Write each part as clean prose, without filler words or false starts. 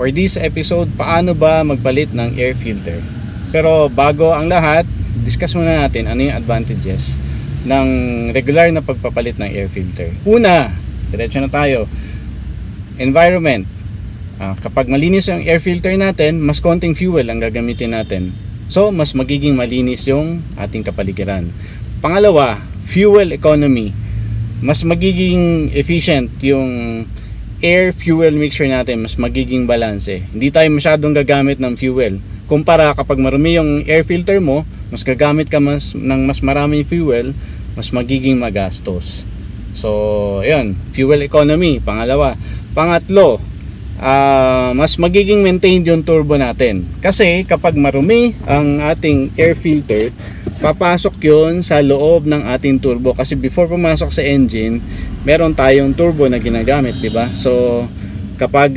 For this episode, paano ba magpalit ng air filter? Pero bago ang lahat, discuss muna natin ano yung advantages ng regular na pagpapalit ng air filter. Una, diretso na tayo. Environment. Kapag malinis yung air filter natin, mas konting fuel ang gagamitin natin. So, mas magiging malinis yung ating kapaligiran. Pangalawa, fuel economy. Mas magiging efficient yung air fuel mixture natin, mas magiging balanse. Hindi tayo masyadong gagamit ng fuel. Kumpara kapag marumi yung air filter mo, mas gagamit ka ng mas maraming fuel, mas magiging magastos. So, yun, fuel economy, pangalawa. Pangatlo, mas magiging maintained yung turbo natin. Kasi kapag marumi ang ating air filter, papasok yun sa loob ng ating turbo. Kasi before pumasok sa engine, meron tayong turbo na ginagamit, di ba? So, kapag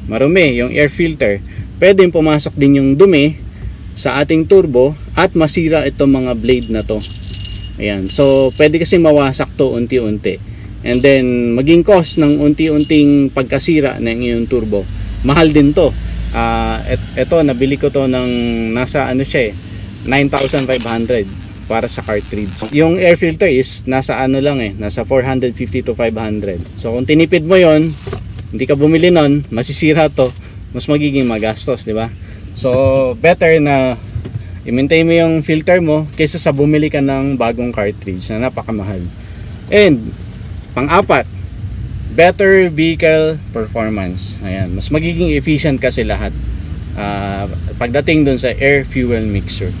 marumi yung air filter, pwedeng pumasok din yung dumi sa ating turbo at masira itong mga blade na to. Ayan. So, pwede kasi mawasak to unti-unti. And then, maging cost ng unti-unting pagkasira ng iyong turbo. Mahal din to. Ito, nabili ko to ng nasa 9,500 para sa cartridge. Yung air filter is nasa nasa 450 to 500. So, kung tinipid mo yon, hindi ka bumili nun, masisira to, mas magiging magastos, di ba? So, better na i-maintain mo yung filter mo kaysa sa bumili ka ng bagong cartridge na napakamahal. And pang-apat, better vehicle performance. Ayan, mas magiging efficient kasi lahat pagdating dun sa air fuel mixture.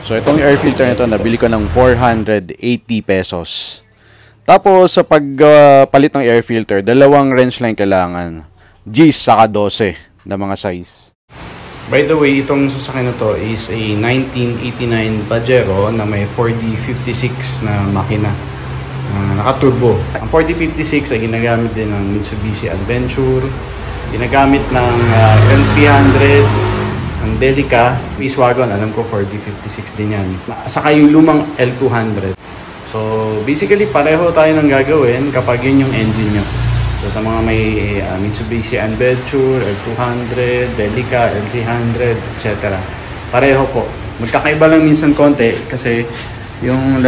So itong air filter nito nabili ko ng 480 pesos. Tapos sa pagpalit ng air filter, dalawang wrench lang kailangan. Gis saka 12 na mga size. By the way, itong sasakyan na to is a 1989 Pajero na may 4D56 na makina. Naka-turbo. Ang 4D56 ay ginagamit din ng Mitsubishi Adventure, ginagamit ng L300, ang Delica, Peace Wagon, alam ko 4D56 din yan. Saka yung lumang L200. So, basically, pareho tayo ng gagawin kapag yun yung engine nyo. So, sa mga may Mitsubishi Adventure, L200, Delica, L300, etc. Pareho po. Magkakaiba lang minsan konti kasi yung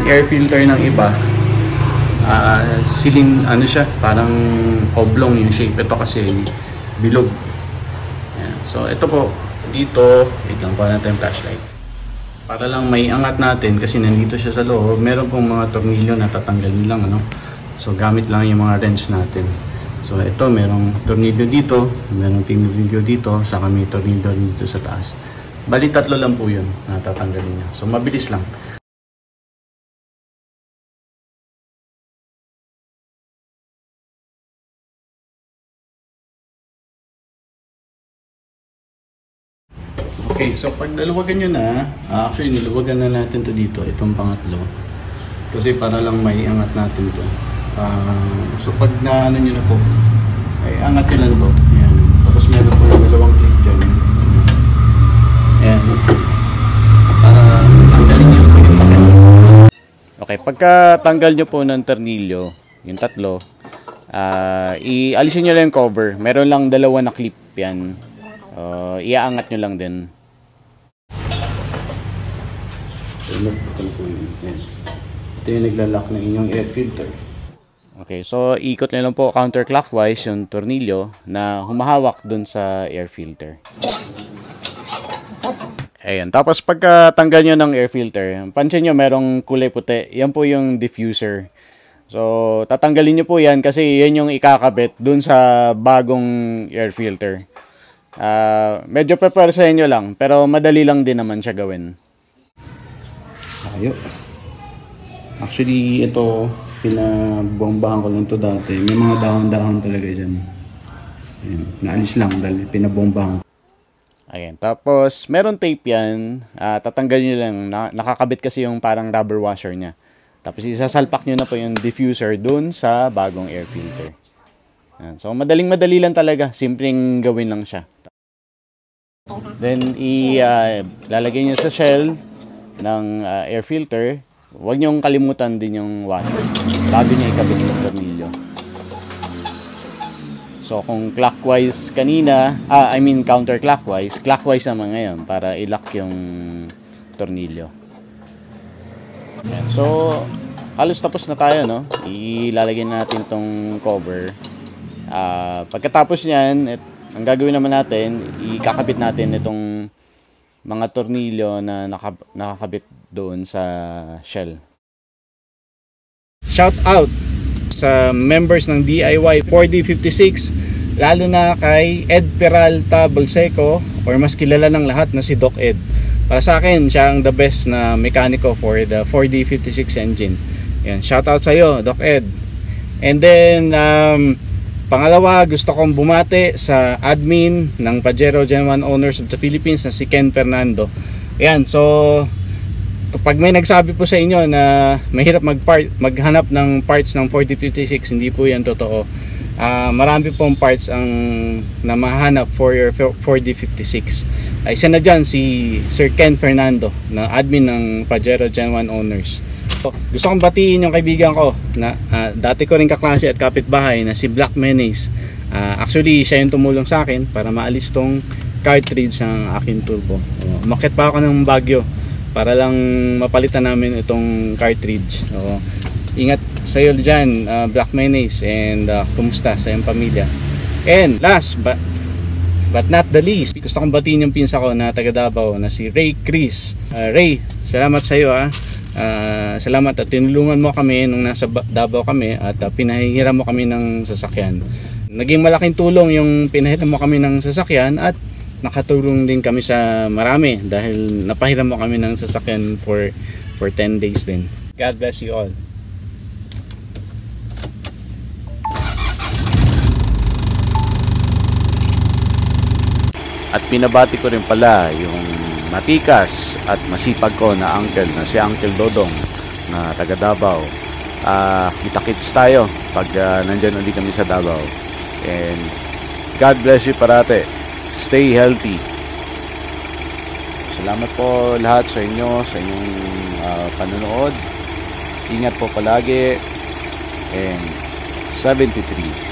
air filter ng iba, siya, parang oblong yung shape. Ito kasi bilog. Ayan. So, ito po, dito, wait lang pa natin yung flashlight. Para lang may angat natin kasi nandito siya sa loob, meron pong mga tornilyo na tatanggalin lang, So, gamit lang yung mga wrench natin. So, ito, merong tornilyo dito, merong tornilyo dito, saka may tornilyo dito sa taas. Bali, 3 lang po yun na tatanggalin niya. So, mabilis lang. Okay, so pag naluwagan nyo na, actually naluwagan na natin to dito, itong pangatlo. Kasi para lang may angat natin to. So pag nyo na po, ay angat nyo lang to. Ayan. Tapos meron po dalawang clip dyan. Ayan. Para tanggalin nyo po yung pakit. Okay, pagka tanggal nyo po ng tornilyo, yung 3, ialisin nyo lang yung cover. Meron lang 2 na clip yan. Iaangat nyo lang din. Ito yung naglalak ng inyong air filter. Okay, so ikot nyo lang po counterclockwise yung tornilyo na humahawak dun sa air filter. Ayan, tapos pagka tanggal nyo ng air filter, pansin nyo merong kulay puti. Yan po yung diffuser. So, tatanggalin nyo po yan kasi yan yung ikakabit dun sa bagong air filter. Medyo prepare sa inyo lang, pero madali lang din naman siya gawin. Ayo. Actually, ito, pinabombahan ko lang to dati. May mga dahon-dahon talaga dyan. Ayan, naalis lang dahil pinabombahan. Ayan, tapos meron tape yan. Tatanggalin nyo lang. Nakakabit kasi yung parang rubber washer nya. Tapos isasalpak nyo na po yung diffuser dun sa bagong air filter. Ayan, so madaling-madali lang talaga. Simpleng gawin lang siya. Then, lalagay nyo sa shell ng air filter. Huwag nyong kalimutan din yung washer bago nyo ikabit yung tornilyo. So kung clockwise kanina, counterclockwise, clockwise naman ngayon para i-lock yung tornilyo. Ayan. So halos tapos na tayo, no? Ilalagay natin tong cover. Pagkatapos niyan, ang gagawin naman natin, ikakabit natin itong mga tornilyo na nakakabit doon sa shell. Shout out sa members ng DIY 4D56, lalo na kay Ed Peralta Bolseco, or mas kilala ng lahat na si Doc Ed. Para sa akin, siya ang the best na mekaniko for the 4D56 engine. Yan, shout out sa iyo, Doc Ed. And then pangalawa, gusto kong bumati sa admin ng Pajero Gen 1 Owners of the Philippines na si Ken Fernando. Yan, so kapag may nagsabi po sa inyo na mahirap maghanap ng parts ng 4D56, hindi po yan totoo. Marami pong parts na mahanap for your 4D56. Isa na dyan si Sir Ken Fernando na admin ng Pajero Gen 1 Owners. So, gusto kong batiin yung kaibigan ko na dati ko rin kaklase at kapitbahay na si Black Menace. Actually, siya yung tumulong sa akin para maalis tong cartridge ng aking turbo. Umakyat pa ako ng Baguio para lang mapalitan namin itong cartridge. Ingat sa'yo dyan, Black Menace, and kumusta sa iyong pamilya. And last but not the least, gusto kong batiin yung pinsa ko na taga Davao na si Ray Chris. Ray, salamat sa iyo. Salamat at tinulungan mo kami nung nasa Davao kami at pinahihiram mo kami ng sasakyan. Naging malaking tulong yung pinahiram mo kami ng sasakyan at nakatulong din kami sa marami dahil napahiram mo kami ng sasakyan for 10 days din. God bless you all. At pinabati ko rin pala yung matikas at masipag ko na uncle na si Uncle Dodong na taga Davao. Kita-kits tayo pag nandyan ulit kami sa Davao. And God bless you parate. Stay healthy. Salamat po lahat sa inyo, sa inyong panonood. Ingat po palagi. And 73.